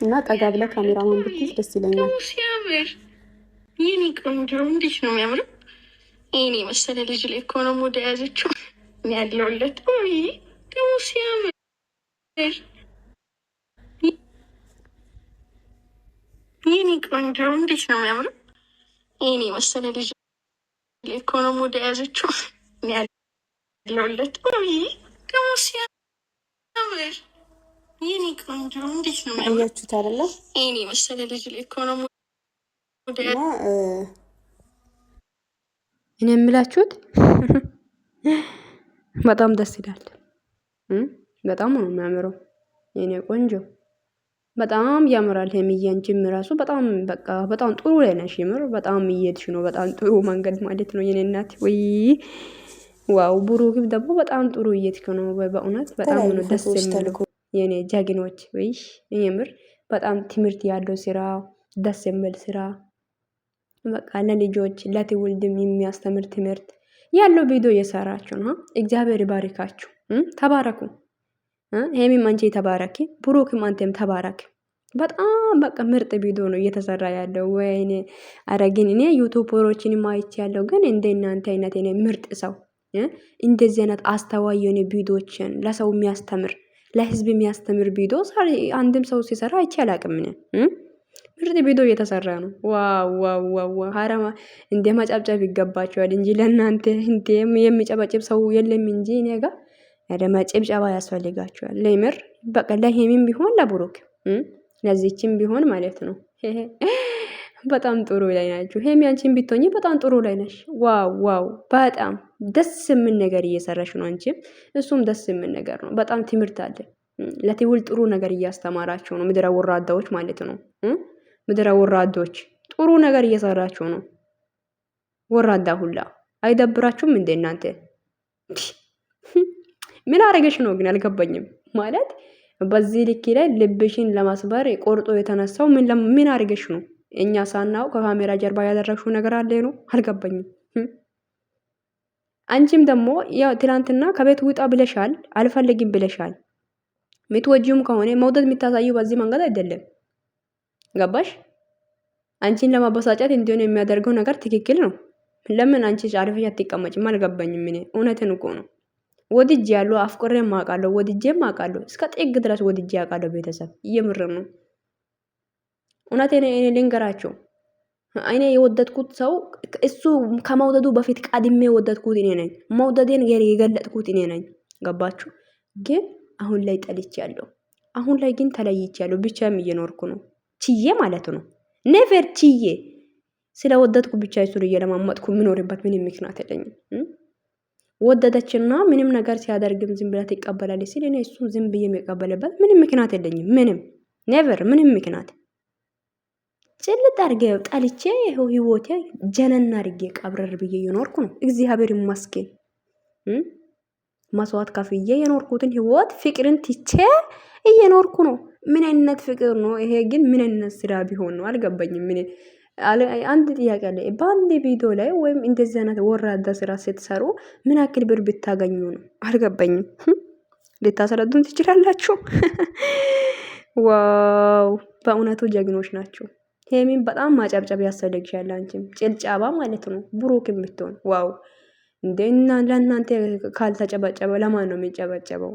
እና ጠጋ ብለህ ካሜራማን ብትይዝ ደስ ይለኛል። ሲያምር ይህኔ ቆንጆ እንዴት ነው የሚያምረው! ይህኔ መሰለ ልጅ ላይ እኮ ነው ሞዳ ያዘችው ያለውለት ደግሞ ሲያምር ይህኔ ቆንጆ እንዴት ነው የሚያምረው! ይህኔ መሰለ ልጅ ላይ እኮ ነው ሞዳ ያዘችው ያለውለት ደግሞ ሲያምር ይህኔ ቆንጆ እንዴት ነው የሚያምረው! አያችሁት አይደለ? ይህኔ መሰለ ልጅ ላይ እኮ ነው እና እኔ የምላችሁት በጣም ደስ ይላል። በጣም ነው የሚያምረው የኔ ቆንጆ፣ በጣም ያምራል። ሄሚዬ አንቺም ራሱ በጣም በቃ በጣም ጥሩ ላይ ነሽ። ይምር በጣም እየሄድሽ ነው፣ በጣም ጥሩ መንገድ ማለት ነው የኔ እናት። ወይ ዋው! ብሩክም ደግሞ በጣም ጥሩ እየሄድክ ነው። በእውነት በጣም ነው ደስ የሚል የኔ ጀግኖች። ወይ የምር በጣም ትምህርት ያለው ስራ፣ ደስ የሚል ስራ፣ በቃ ለልጆች ለትውልድም የሚያስተምር ትምህርት ያለው ቪዲዮ እየሰራችሁ ነው። እግዚአብሔር ይባርካችሁ፣ ተባረኩ። ሄሚም አንቺ ተባረኪ፣ ብሩክም አንተም ተባረክ። በጣም በቃ ምርጥ ቪዲዮ ነው እየተሰራ ያለው። ወይኔ ኧረ ግን እኔ ዩቱበሮችን ማይቼ ያለው ግን እንደ እናንተ አይነት እኔ ምርጥ ሰው እንደዚህ አይነት አስተዋይ የሆነ ቪዲዮችን ለሰው የሚያስተምር ለህዝብ የሚያስተምር ቪዲዮ አንድም ሰው ሲሰራ አይቼ አላቅም። ምርጥ ቪዲዮ እየተሰራ ነው። ዋው ዋው ዋው! ሀራማ እንደ ማጨብጨብ ይገባቸዋል እንጂ ለእናንተ እንደ የሚጨበጭብ ሰው የለም እንጂ እኔ ጋር ያደማ ጭብጨባ ያስፈልጋቸዋል። ለምር በቃ ለሄሚም ቢሆን ለብሩክ ለዚችም ቢሆን ማለት ነው። በጣም ጥሩ ላይ ናችሁ። ሄሚ አንቺን ብትሆኚ በጣም ጥሩ ላይ ነሽ። ዋው ዋው! በጣም ደስ የሚል ነገር እየሰራሽ ነው አንቺም እሱም ደስ የሚል ነገር ነው። በጣም ትምህርት አለ። ለትውልድ ጥሩ ነገር እያስተማራቸው ነው። ምድረ ወራዳዎች ማለት ነው። ምድረ ወራዶች ጥሩ ነገር እየሰራችሁ ነው። ወራዳ ሁላ አይደብራችሁም እንዴ እናንተ? ምን አረገሽ ነው ግን አልገባኝም። ማለት በዚህ ልክ ላይ ልብሽን ለማስበር ቆርጦ የተነሳው ምን አረገሽ ነው? እኛ ሳናው ከካሜራ ጀርባ ያደረግሽው ነገር አለ ነው? አልገባኝም። አንቺም ደግሞ ያው ትላንትና ከቤት ውጣ ብለሻል፣ አልፈልግም ብለሻል። ምትወጂውም ከሆነ መውደድ የምታሳየው በዚህ መንገድ አይደለም። ገባሽ? አንቺን ለማበሳጨት እንዲሆን የሚያደርገው ነገር ትክክል ነው። ለምን አንቺ አርፈሽ አትቀመጭም? አልገባኝም። እኔ እውነትን እኮ ነው። ወድጄ ያለው አፍቅሬም አውቃለሁ፣ ወድጄም አውቃለሁ። እስከ ጥግ ድረስ ወድጄ አውቃለሁ። ቤተሰብ እየምር ነው። እውነቴን እኔ ልንገራቸው፣ እኔ የወደድኩት ሰው እሱ ከመውደዱ በፊት ቀድሜ የወደድኩት እኔ ነኝ። መውደዴን የገለጥኩት እኔ ነኝ። ገባችሁ? ግን አሁን ላይ ጠልቻለሁ። አሁን ላይ ግን ተለይቻለሁ። ብቻም እየኖርኩ ነው። ችዬ ማለት ነው። ኔቨር ችዬ ስለወደድኩ ብቻ እሱን እየለማመጥኩ የምኖርበት ምንም ምክንያት የለኝም። ወደደችና ምንም ነገር ሲያደርግም ዝም ብላ ትቀበላለች ሲል እኔ እሱን ዝም ብዬ የሚቀበልበት ምንም ምክንያት የለኝም። ምንም ኔቨር ምንም ምክንያት ጭልጥ አድርጌ ጠልቼ ይኸው ህይወቴ ጀነና አድርጌ ቀብረር ብዬ እየኖርኩ ነው። እግዚአብሔር ይመስገን። መስዋዕት ከፍዬ የኖርኩትን ህይወት ፍቅርን ትቼ እየኖርኩ ነው። ምን አይነት ፍቅር ነው ይሄ? ግን ምን አይነት ስራ ቢሆን ነው? አልገባኝም። ምን አንድ ጥያቄ አለ። በአንድ ቪዲዮ ላይ ወይም እንደዚህ አይነት ወራዳ ስራ ስትሰሩ ምን ያክል ብር ብታገኙ ነው? አልገባኝም። ልታስረዱን ትችላላችሁ? ዋው! በእውነቱ ጀግኖች ናቸው። ሄሚን በጣም ማጨብጨብ ያስፈልግሻል። አንቺም ጭልጫባ ማለት ነው። ብሩክም ብትሆን ዋው! እንደና ለእናንተ ካልተጨበጨበ ለማን ነው የሚጨበጨበው?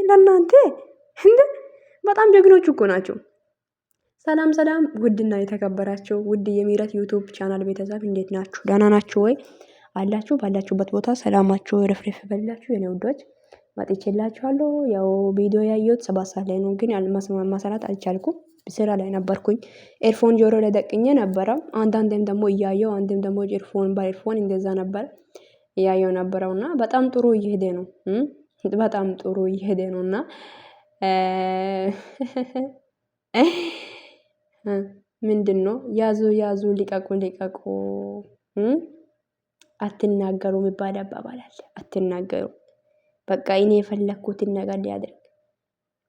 ለእናንተ እንደ በጣም ጀግኖች እኮ ናቸው። ሰላም ሰላም! ውድና የተከበራችሁ ውድ የሚረት ዩቲዩብ ቻናል ቤተሰብ እንዴት ናችሁ? ደህና ናችሁ ወይ? አላችሁ ባላችሁበት ቦታ ሰላማችሁ ረፍረፍ በላችሁ የኔ ውዶች። መጥቼላችኋለሁ። ያው ቪዲዮ ያየሁት 7 ሰዓት ላይ ነው፣ ግን ማሰራት አልቻልኩም። ስራ ላይ ነበርኩኝ። ኤርፎን ጆሮ ላይ ደቅኜ ነበረ። አንዳንዴም ደግሞ እያየው አንዴም ደግሞ ኤርፎን በኤርፎን እንደዛ ነበር እያየው ነበረውና በጣም ጥሩ እየሄደ ነው። በጣም ጥሩ እየሄደ ነውና ምንድነው ያዙ ያዙ ልቀቁ ልቀቁ አትናገሩ የሚባል አባባል አለ። አትናገሩ በቃ እኔ የፈለኩትን ነገር ሊያደርግ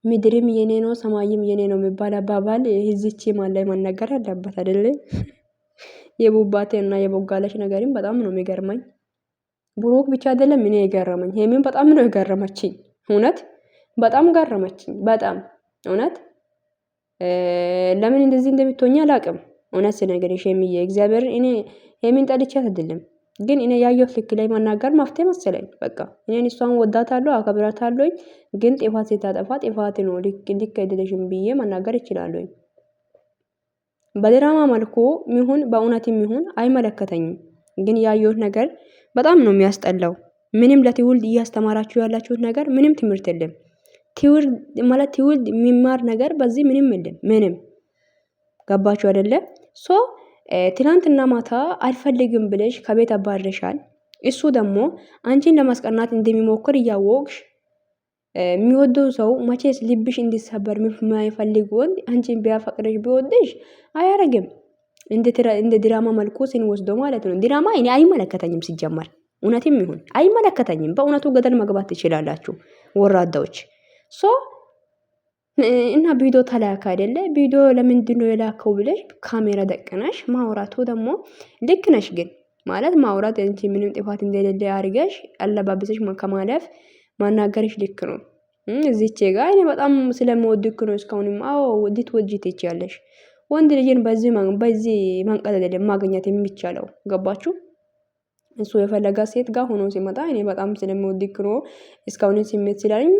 ምድርም የኔ ነው ሰማይም የኔ ነው የሚባል አባባል እዚች ማን ላይ መነገር አለበት አይደል? የቡባቴ እና የቦጋለሽ ነገርም በጣም ነው የሚገርመኝ። ብሩክ ብቻ አይደለም እኔ የገረመኝ ሄሚን በጣም ነው የገረመችኝ። እውነት በጣም ገረመችኝ። በጣም እውነት ለምን እንደዚህ እንደምትሆኛ አላቅም። እውነት ስነግርሽ ሄሚዬ እግዚአብሔር እኔ ሄሚን ጠልቻት አይደለም፣ ግን እኔ ያየሁት ልክ ላይ መናገር መፍትሄ መሰለኝ። በቃ እኔን እሷን ወዳታለሁ አከብራታለሁኝ፣ ግን ጥፋት ስታጠፋ ጥፋት ነው ልክ አይደለሽም ብዬ መናገር እችላለሁኝ። በድራማ መልኩ ሚሆን በእውነትም ይሁን አይመለከተኝም፣ ግን ያየሁት ነገር በጣም ነው የሚያስጠላው። ምንም ለትውልድ እያስተማራችሁ ያላችሁት ነገር ምንም ትምህርት የለም። ትውልድ ማለት ትውልድ የሚማር ነገር በዚህ ምንም የለም። ምንም ገባችሁ አይደለ? ሶ ትናንትና ማታ አልፈልግም ብለሽ ከቤት አባረሻል። እሱ ደግሞ አንቺን ለማስቀናት እንደሚሞክር እያወቅሽ የሚወደው ሰው መቼስ ልብሽ እንዲሰበር የማይፈልግ ወንድ አንቺን ቢያፈቅረሽ ቢወደሽ አያረግም። እንደ ድራማ መልኩ ስንወስደው ማለት ነው። ድራማ እኔ አይመለከተኝም ሲጀመር፣ እውነትም ይሁን አይመለከተኝም። በእውነቱ ገደል መግባት ትችላላችሁ ወራዳዎች። ሶ እና ቪዲዮ ተላካ አይደለ? ቪዲዮ ለምንድነው የላከው ብለሽ ካሜራ ደቅነሽ ማውራቱ ደግሞ ልክ ነሽ። ግን ማለት ማውራት እንጂ ምንም ጥፋት እንደሌለ አድርገሽ አለባበስሽ ከማለፍ ማናገርሽ ልክ ነው። እዚቼ ጋር እኔ በጣም ስለምወድክ ነው እስካሁንም። አዎ ልትወጂ ትችያለሽ። ወንድ ልጅን በዚህ መንቀጥ አይደለም ማግኘት የሚቻለው። ገባችሁ? እሱ የፈለጋ ሴት ጋር ሆኖ ሲመጣ እኔ በጣም ስለምወድክ ነው እስካሁን ስሜት ስላለኝ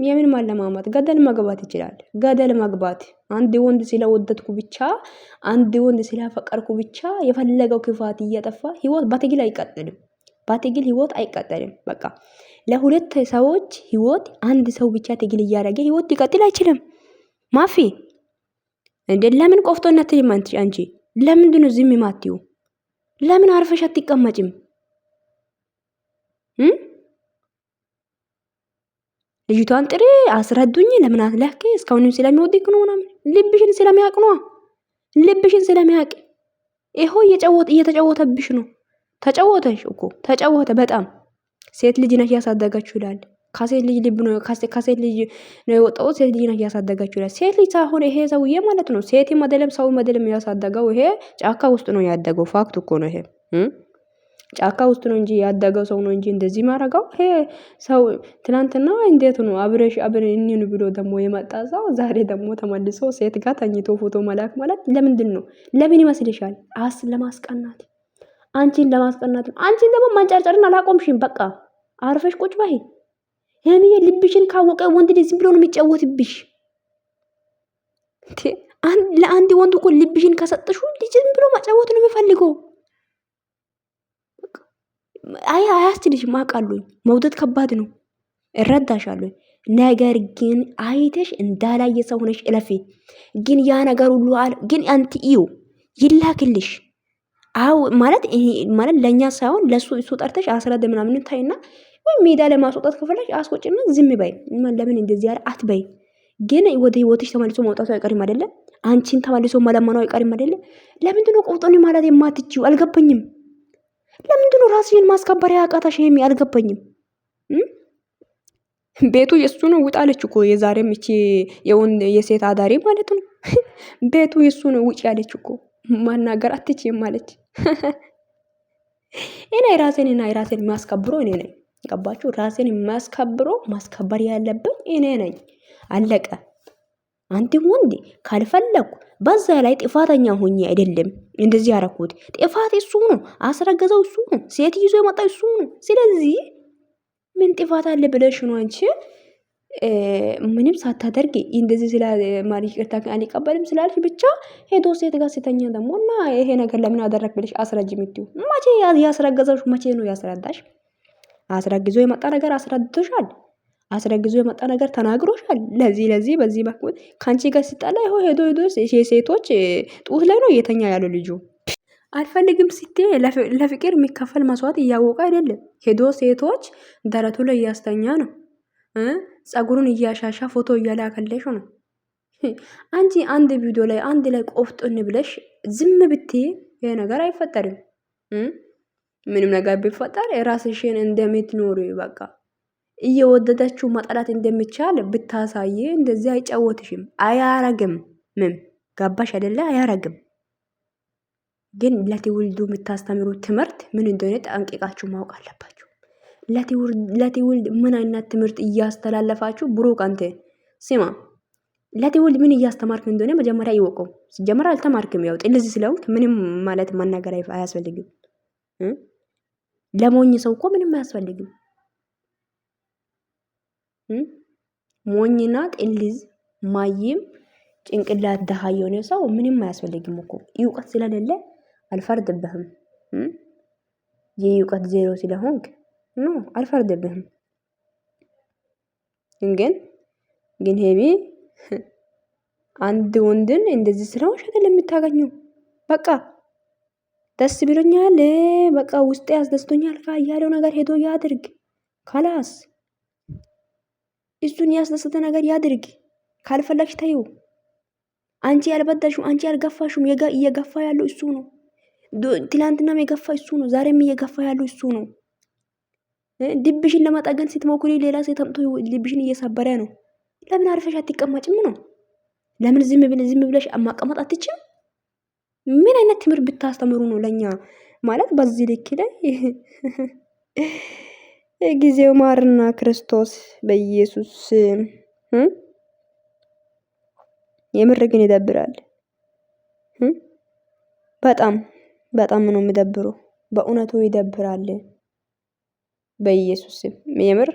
የምን ማለማመጥ ገደል መግባት ይችላል። ገደል መግባት አንድ ወንድ ስለወደድኩ ብቻ አንድ ወንድ ስላፈቀርኩ ብቻ የፈለገው ክፋት እያጠፋ ህይወት በትግል አይቀጥልም። በትግል ህይወት አይቀጥልም። በቃ ለሁለት ሰዎች ህይወት አንድ ሰው ብቻ ትግል እያደረገ ህይወት ሊቀጥል አይችልም። ማፊ እንዴ ለምን ቆፍጦነት አንቺ ለምንድነው ዝም የማትዩ? ለምን አርፈሽ አትቀመጭም? ልጅቷን ጥሪ አስረዱኝ። ለምን አትላከ? እስካሁንም ስለሚወድቅ ነው ምናምን። ልብሽን ስለሚያውቅ ነው። ልብሽን ስለሚያውቅ ይሄው እየተጫወተብሽ ነው። ተጫወተሽ እኮ ተጫወተ። በጣም ሴት ልጅ ነሽ ያሳደጋችሁ ይላል። ከሴት ልጅ ልብ ነው ከሴት ልጅ ነው የወጣው። ሴት ልጅ ነሽ ያሳደጋችሁ ይላል። ሴት ልጅ ሳይሆን ይሄ ሰውዬ ማለት ነው። ሴት መደለም ሰው መደለም ያሳደገው ይሄ ጫካ ውስጥ ነው ያደገው። ፋክት እኮ ነው ይሄ። ጫካ ውስጥ ነው እንጂ ያደገው ሰው ነው እንጂ እንደዚህ ማረጋው ይሄ ሰው ትናንትና እንዴት ነው አብረን ብሎ ደግሞ የመጣ ሰው ዛሬ ደግሞ ተመልሶ ሴት ጋር ተኝቶ ፎቶ መላክ ማለት ለምንድን ነው? ለምን ይመስልሻል? ለማስቀናት፣ አንቺን ለማስቀናት ነው። አንቺን ደግሞ ማንጨርጨርን አላቆምሽም። በቃ አርፈሽ ቁጭ በይ። ሄሚዬ ልብሽን ካወቀ ወንድ ልጅ ዝም ብሎ ነው የሚጫወትብሽ። ለአንድ ወንድ እኮ ልብሽን ከሰጠሹ ልጅ ዝም ብሎ ማጫወት ነው የሚፈልገው። አያስችልሽም። አውቃለሁ መውደድ ከባድ ነው፣ እረዳሻለሁ። ነገር ግን አይተሽ እንዳላየ ሰው ሆነሽ እለፊ። ግን ያ ነገር ሁሉ ግን አንተ ይላክልሽ። አው ማለት ለኛ ሳይሆን ለሱ እሱ ጠርተሽ አስረደ ምናምን ታይና ወይ ሜዳ ለማስወጣት ከፈለሽ አስቆጭና ዝም በይ። ለምን እንደዚህ ያለ አትበይ። ግን ወደ ህይወትሽ ተመልሶ መውጣቱ አይቀርም አይደለ? አንቺን ተመልሶ መለመኑ አይቀርም አይደለ? ለምንድነው ቆፍጦኒ ማለት የማትችይው? አልገባኝም። ለምንድነው ራስሽን ማስከበር ያቃታሽ? ሄሚ አልገባኝም። ቤቱ የሱ ነው ውጣለች እኮ የዛሬም እቺ የሴት አዳሪ ማለት ነው። ቤቱ የሱ ነው ውጭ ያለች እኮ ማናገር አትችይም ማለች። እኔ ራሴን የሚያስከብረው እኔ ነኝ። ገባችሁ? ራሴን የሚያስከብረው ማስከበር ያለብን እኔ ነኝ። አለቀ። አንድም ወንድ ካልፈለኩ በዛ ላይ ጥፋተኛ ሆኜ አይደለም እንደዚህ ያረኩት። ጥፋት እሱ ነው፣ አስረገዘው እሱ ነው፣ ሴት ይዞ የመጣው እሱ ነው። ስለዚህ ምን ጥፋት አለ ብለሽ ነው አንቺ ምንም ሳታደርጊ እንደዚህ ስላ ማለት ይቅርታ አልቀበልም ስላልሽ ብቻ ሄዶ ሴት ጋር ሲተኛ ደግሞ እና ይሄ ነገር ለምን አደረክ ብለሽ አስረጅ የምትይው? መቼ ያስረገዘሽ? መቼ ነው ያስረዳሽ? አስረግዞ የመጣ ነገር አስረድቶሻል። አስረግዞ የመጣ ነገር ተናግሮሻል። ለዚህ በዚህ በኩል ካንቺ ጋር ሲጣላ ሄዶ ሴቶች ጡት ላይ ነው እየተኛ ያለው ልጁ። አልፈልግም ስትይ ለፍቅር የሚከፈል መስዋዕት እያወቀ አይደለም። ሄዶ ሴቶች ደረቱ ላይ እያስተኛ ነው። ጸጉሩን እያሻሻ ፎቶ እያላከለሽ ነው። አንቺ አንድ ቪዲዮ ላይ አንድ ላይ ቆፍጥን ብለሽ ዝም ብትይ ይሄ ነገር አይፈጠርም። ምንም ነገር ቢፈጠር የራስሽን እንደምትኖሪ በቃ እየወደዳችሁ መጠላት እንደሚቻል ብታሳይ እንደዚህ አይጫወትሽም። አያረግም። ምን ገባሽ አይደለ? አያረግም። ግን ለትውልዱ የምታስተምሩት ትምህርት ምን እንደሆነ ጠንቅቃችሁ ማወቅ አለባችሁ። ለትውልድ ምን አይነት ትምህርት እያስተላለፋችሁ? ብሩክ አንተ ስማ፣ ለትውልድ ምን እያስተማርክ እንደሆነ መጀመሪያ ይወቀው። ሲጀመር አልተማርክም። ያው ጥልዝ ስለሆንክ ምንም ማለት መናገር አያስፈልግም። ለሞኝ ሰው እኮ ምንም አያስፈልግም። ሞኝና ጥልዝ ማይም ጭንቅላት ደሃ የሆነ ሰው ምንም አያስፈልግም እኮ። እውቀት ስለሌለ አልፈርድብህም። የእውቀት ዜሮ ስለሆንክ ኖ አልፈርድብህም። ግን ሄሚ አንድ ወንድን እንደዚህ ስለሆንሽ አይደለም የምታገኘው። በቃ ደስ ብሎኛል፣ በቃ ውስጤ ያስደስቶኛል ያለው ነገር ሄዶ ያድርግ። ካላስ እሱን ያስደሰተ ነገር ያድርግ። ካልፈለግሽ ተይው። አንቺ ያልበደልሽው አንቺ ያልገፋሽም እየገፋ ያለው እሱ ነው። ትላንትናም የገፋ እሱ ነው። ዛሬም እየገፋ ያለው እሱ ነው። ልብሽን ለማጠገን ስትሞክሪ ሌላ ሴት አምጥቶ ልብሽን እየሰበረ ነው። ለምን አርፈሽ አትቀመጭም ነው? ለምን ዝም ብለሽ ማቀመጥ አትችም? ምን አይነት ትምህርት ብታስተምሩ ነው ለኛ ማለት በዚህ ልክ ላይ? ጊዜው ማርና ክርስቶስ በኢየሱስ የምር ግን ይደብራል። በጣም ነው የሚደብረው። በእውነቱ ይደብራል። በኢየሱስ የምር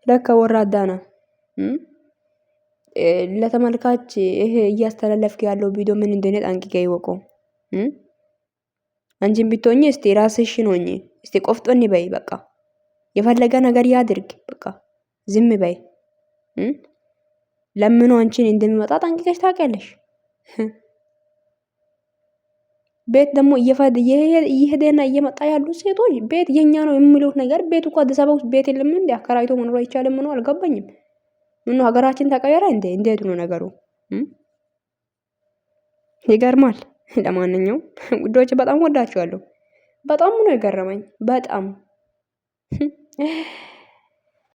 ለካ ወራዳ ነው። ለተመልካች ይሄ እያስተላለፍክ ያለው ቪዲዮ ምን እንደሆነ ጠንቅቄ ይወቀው። አንቺን ብትሆኚ እስቲ ራስሽን ሆኚ እስቲ ቆፍጦን በይ። በቃ የፈለገ ነገር ያድርግ። በቃ ዝም በይ። ለምኑ አንቺን እንደሚመጣ ጠንቅቀሽ ታውቂያለሽ። ቤት ደግሞ እየሄደና እየመጣ ያሉ ሴቶች ቤት የኛ ነው የሚሉት ነገር ቤት እኮ አዲስ አበባ ውስጥ ቤት የለም እንዴ? አከራይቶ መኖር አይቻልም? ምን አልገባኝም። ምን ሀገራችን ተቀየረ እንዴ? እንዴት ነው ነገሩ? ይገርማል። ለማንኛውም ውዶች በጣም ወዳችኋለሁ። በጣም ነው የገረመኝ። በጣም